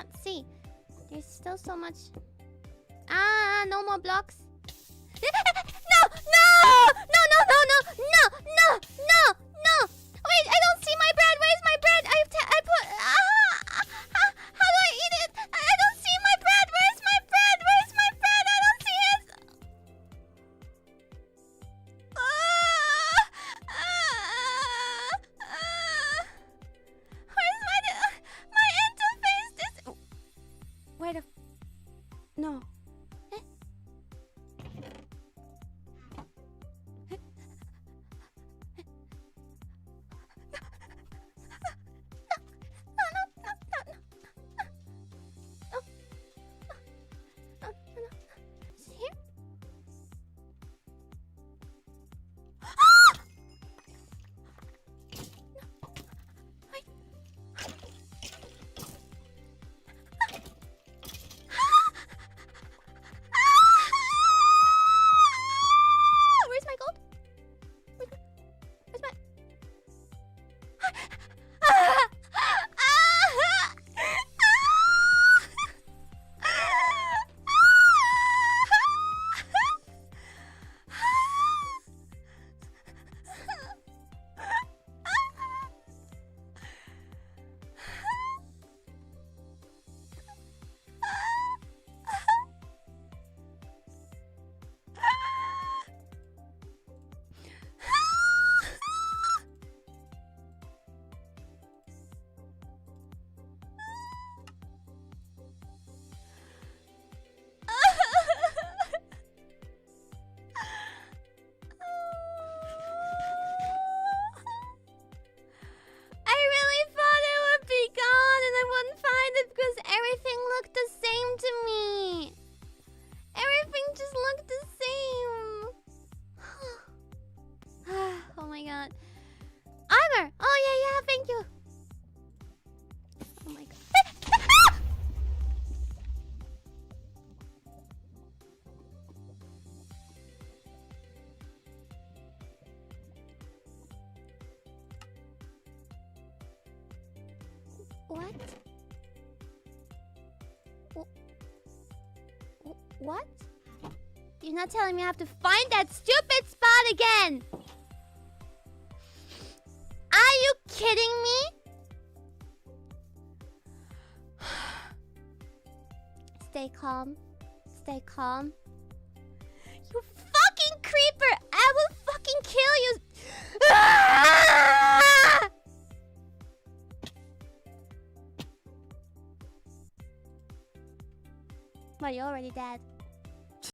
can't see. There's still so much. Ah, no more blocks. No! No! No! No! No! No! No! No! No! No! Wait, I don't see my bread. Where's my bread? I put. How do I eat it? I don't see my bread. Where's my bread? Where's my bread? I don't see it. Where's my interface? This. Where the? No. What? What? You're not telling me I have to find that stupid spot again! Are you kidding me? Stay calm. Stay calm. You fucking creeper! I will fucking kill you! Well, you're already dead.